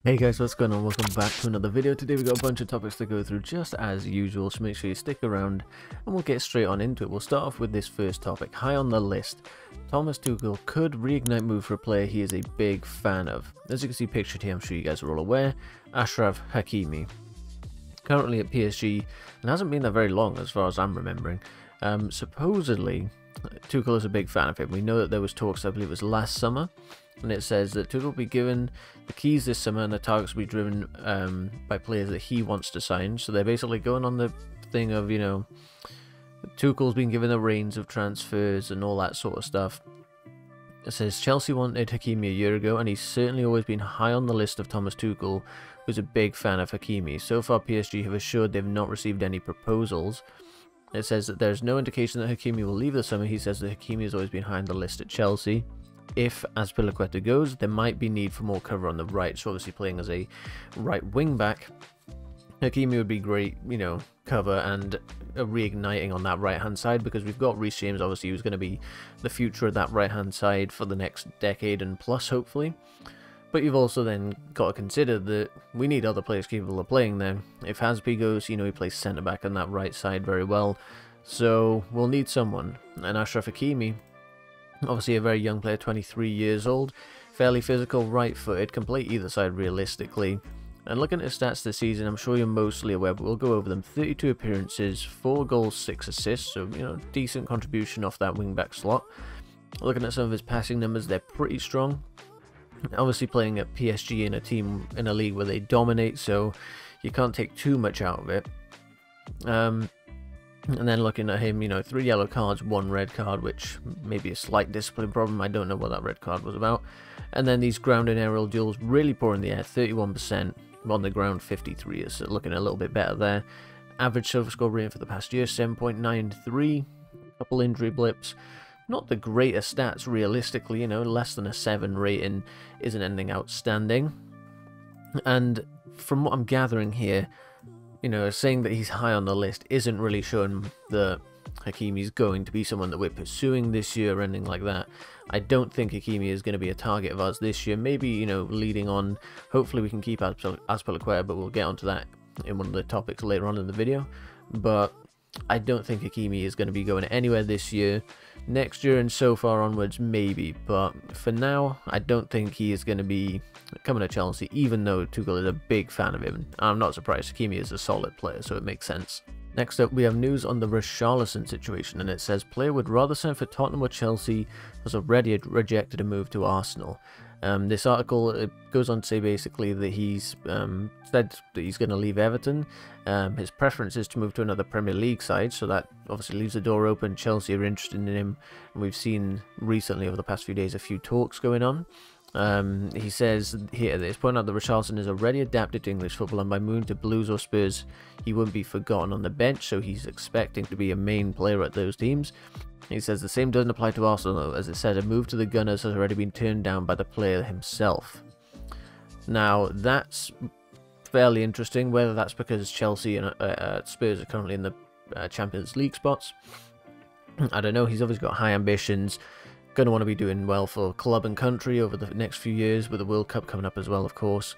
Hey guys, what's going on? Welcome back to another video. Today we've got a bunch of topics to go through just as usual, so make sure you stick around and we'll get straight on into it. We'll start off with this first topic. High on the list, Thomas Tuchel could reignite move for a player he is a big fan of. As you can see pictured here, I'm sure you guys are all aware, Achraf Hakimi. Currently at PSG and hasn't been there very long as far as I'm remembering. Supposedly, Tuchel is a big fan of him. We know that there was talks, I believe it was last summer, and it says that Tuchel will be given the keys this summer and the targets will be driven by players that he wants to sign. So they're basically going on the thing of, you know, Tuchel's been given the reins of transfers and all that sort of stuff. It says Chelsea wanted Hakimi a year ago and he's certainly always been high on the list of Thomas Tuchel, who's a big fan of Hakimi. So far PSG have assured they've not received any proposals. It says that there's no indication that Hakimi will leave this summer. He says that Hakimi has always been high on the list at Chelsea. If Azpilicueta goes, there might be need for more cover on the right. So obviously playing as a right wing back, Hakimi would be great, you know, cover and reigniting on that right hand side, because we've got Reece James, obviously, who's going to be the future of that right hand side for the next decade and plus, hopefully. But you've also then got to consider that we need other players capable of playing there. If Azpi goes, you know, he plays centre back on that right side very well, so we'll need someone. And Achraf Hakimi, obviously a very young player, 23 years old, fairly physical, right-footed, can play either side realistically. And looking at his stats this season, I'm sure you're mostly aware, but we'll go over them. 32 appearances, 4 goals, 6 assists, so, you know, decent contribution off that wing-back slot. Looking at some of his passing numbers, they're pretty strong. Obviously playing at PSG in a team, in a league where they dominate, so you can't take too much out of it. And then looking at him, you know, 3 yellow cards, 1 red card, which may be a slight discipline problem. I don't know what that red card was about. And then these ground and aerial duels, really poor in the air, 31%. On the ground, 53 is looking a little bit better there. Average silver score rating for the past year, 7.93. Couple injury blips. Not the greatest stats, realistically, you know, less than a 7 rating isn't anything outstanding. And from what I'm gathering here, you know, saying that he's high on the list isn't really showing that Hakimi's going to be someone that we're pursuing this year or anything like that. I don't think Hakimi is going to be a target of ours this year. Maybe, you know, leading on, hopefully we can keep Azpilicueta, but we'll get onto that in one of the topics later on in the video. But I don't think Hakimi is going to be going anywhere this year. Next year and so far onwards, maybe. But for now, I don't think he is going to be coming to Chelsea, even though Tuchel is a big fan of him. I'm not surprised. Hakimi is a solid player, so it makes sense. Next up, we have news on the Richarlison situation, and it says player would rather sign for Tottenham or Chelsea, has already rejected a move to Arsenal. This article, it goes on to say basically that he's said that he's going to leave Everton. His preference is to move to another Premier League side, so that obviously leaves the door open. Chelsea are interested in him, and we've seen recently over the past few days a few talks going on. He says here that it's pointed out that Richarlison is already adapted to English football, and by moving to Blues or Spurs, he wouldn't be forgotten on the bench, so he's expecting to be a main player at those teams. He says the same doesn't apply to Arsenal, though, as it said a move to the Gunners has already been turned down by the player himself. Now, that's fairly interesting, whether that's because Chelsea and Spurs are currently in the Champions League spots. I don't know, he's obviously got high ambitions. Going to want to be doing well for club and country over the next few years, with the World Cup coming up as well, of course.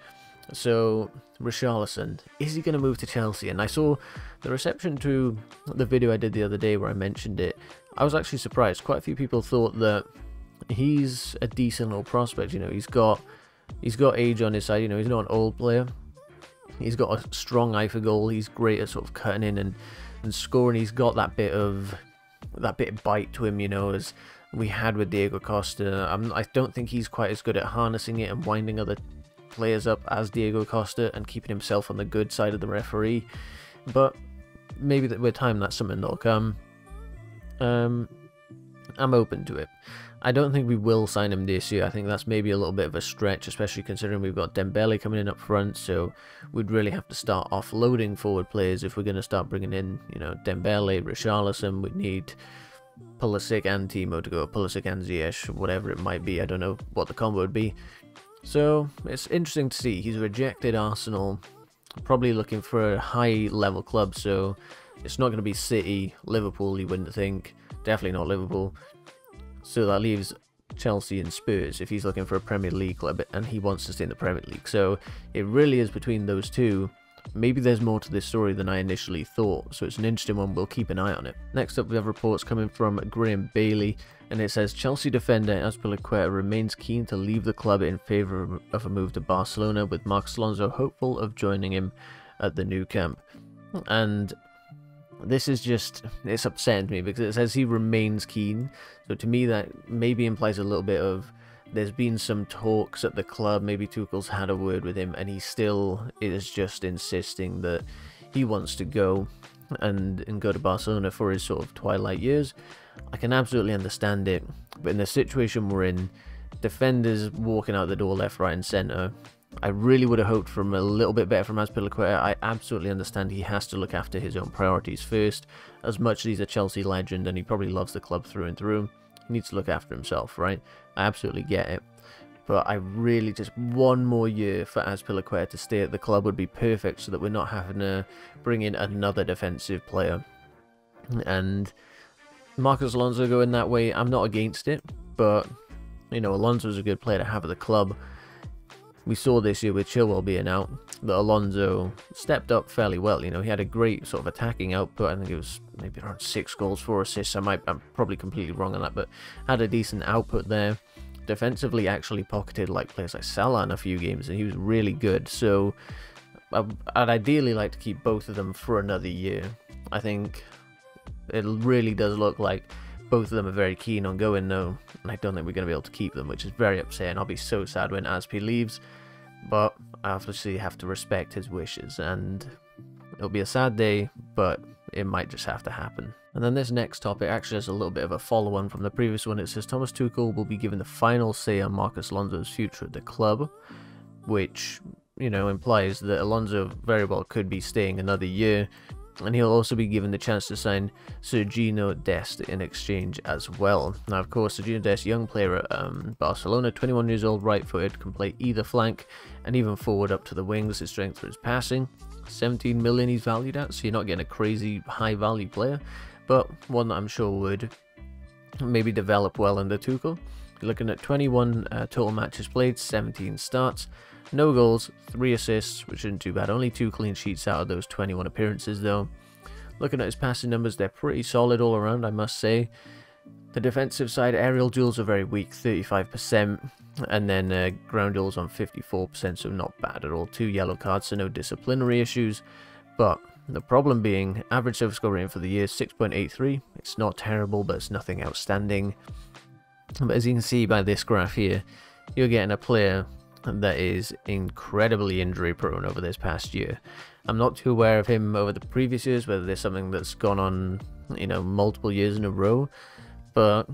So, Richarlison, is he going to move to Chelsea? And I saw the reception to the video I did the other day where I mentioned it. I was actually surprised. Quite a few people thought that he's a decent little prospect. You know, he's got age on his side. You know, he's not an old player. He's got a strong eye for goal. He's great at sort of cutting in and scoring. He's got that bit of bite to him, you know, as we had with Diego Costa. I don't think he's quite as good at harnessing it and winding other players up as Diego Costa and keeping himself on the good side of the referee. But maybe with time that's something that'll come. I'm open to it. I don't think we will sign him this year. I think that's maybe a little bit of a stretch, especially considering we've got Dembele coming in up front, so we'd really have to start offloading forward players if we're going to start bringing in, you know, Dembele, Richarlison. We'd need Pulisic and Timo to go, Pulisic and Ziyech, whatever it might be. I don't know what the combo would be. So it's interesting to see. He's rejected Arsenal, probably looking for a high-level club, so it's not going to be City, Liverpool, you wouldn't think. Definitely not Liverpool. So that leaves Chelsea and Spurs if he's looking for a Premier League club and he wants to stay in the Premier League. So it really is between those two. Maybe there's more to this story than I initially thought, so it's an interesting one. We'll keep an eye on it. Next up, we have reports coming from Graham Bailey, and it says Chelsea defender Azpilicueta remains keen to leave the club in favour of a move to Barcelona, with Marcos Alonso hopeful of joining him at the new camp. And this is just, it's upsetting me because it says he remains keen, so to me that maybe implies a little bit of there's been some talks at the club, maybe Tuchel's had a word with him, and he still is just insisting that he wants to go and go to Barcelona for his sort of twilight years. I can absolutely understand it, but in the situation we're in, defenders walking out the door left, right and centre, I really would have hoped for a little bit better from Azpilicueta. I absolutely understand he has to look after his own priorities first. As much as he's a Chelsea legend and he probably loves the club through and through, he needs to look after himself, right? I absolutely get it. But I really just, one more year for Azpilicueta to stay at the club would be perfect so that we're not having to bring in another defensive player. And Marcos Alonso going that way, I'm not against it, but, you know, Alonso's a good player to have at the club. We saw this year with Chilwell being out that Alonso stepped up fairly well. You know, he had a great sort of attacking output. I think it was maybe around 6 goals, 4 assists. I'm probably completely wrong on that, but had a decent output there. Defensively, actually pocketed like players like Salah in a few games, and he was really good. So I'd ideally like to keep both of them for another year. I think it really does look like both of them are very keen on going though, and I don't think we're going to be able to keep them, which is very upsetting. I'll be so sad when Azpi leaves, but I obviously have to respect his wishes, and it'll be a sad day, but it might just have to happen. And then this next topic actually has a little bit of a follow-on from the previous one. It says Thomas Tuchel will be given the final say on Marcos Alonso's future at the club, which, you know, implies that Alonso very well could be staying another year. And he'll also be given the chance to sign Sergio Dest in exchange as well. Now, of course, Sergio Dest, young player at Barcelona, 21 years old, right-footed, can play either flank and even forward up to the wings. His strength for his passing, 17 million he's valued at, so you're not getting a crazy high-value player, but one that I'm sure would maybe develop well under Tuchel. You're looking at 21 total matches played, 17 starts. No goals, 3 assists, which isn't too bad. Only 2 clean sheets out of those 21 appearances, though. Looking at his passing numbers, they're pretty solid all around, I must say. The defensive side, aerial duels are very weak, 35%. And then ground duels on 54%, so not bad at all. 2 yellow cards, so no disciplinary issues. But the problem being, average surface score rating for the year, 6.83. It's not terrible, but it's nothing outstanding. But as you can see by this graph here, you're getting a player that is incredibly injury prone over this past year. I'm not too aware of him over the previous years, whether there's something that's gone on, you know, multiple years in a row, but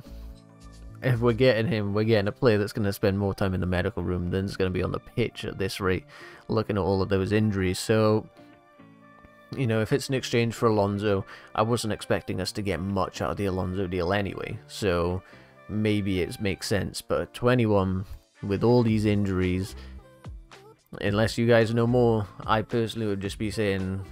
if we're getting him, we're getting a player that's going to spend more time in the medical room than is going to be on the pitch at this rate, looking at all of those injuries. So, you know, if it's an exchange for Alonso, I wasn't expecting us to get much out of the Alonso deal anyway, so maybe it makes sense, but at 21, with all these injuries, unless you guys know more, I personally would just be saying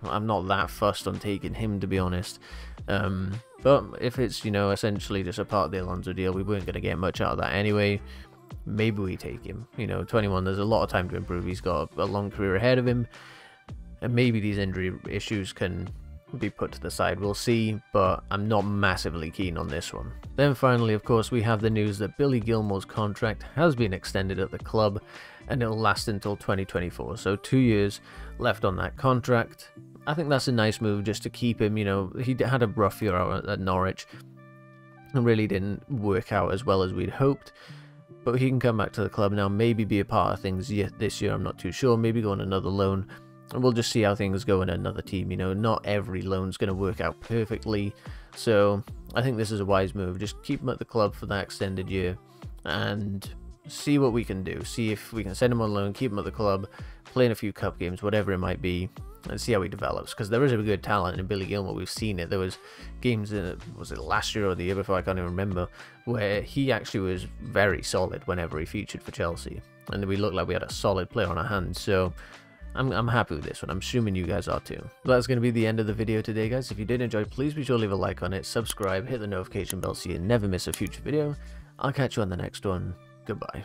I'm not that fussed on taking him, to be honest. But if it's, you know, essentially just a part of the Alonso deal, we weren't going to get much out of that anyway, maybe we take him. You know, 21, there's a lot of time to improve. He's got a long career ahead of him, and maybe these injury issues can be put to the side. We'll see, but I'm not massively keen on this one. Then finally, of course, we have the news that Billy Gilmour's contract has been extended at the club, and it'll last until 2024, so 2 years left on that contract. I think that's a nice move just to keep him. You know, he had a rough year out at Norwich and really didn't work out as well as we'd hoped, but he can come back to the club now, maybe be a part of things this year, I'm not too sure, maybe go on another loan. And we'll just see how things go in another team. You know, not every loan's going to work out perfectly. So I think this is a wise move. Just keep him at the club for that extended year and see what we can do. See if we can send him on loan, keep him at the club, play in a few cup games, whatever it might be, and see how he develops. Because there is a good talent in Billy Gilmour. We've seen it. There was games in, was it last year or the year before, I can't even remember, where he actually was very solid whenever he featured for Chelsea. And we looked like we had a solid player on our hands. So I'm happy with this one. I'm assuming you guys are too. That's going to be the end of the video today, guys. If you did enjoy, please be sure to leave a like on it, subscribe, hit the notification bell so you never miss a future video. I'll catch you on the next one. Goodbye.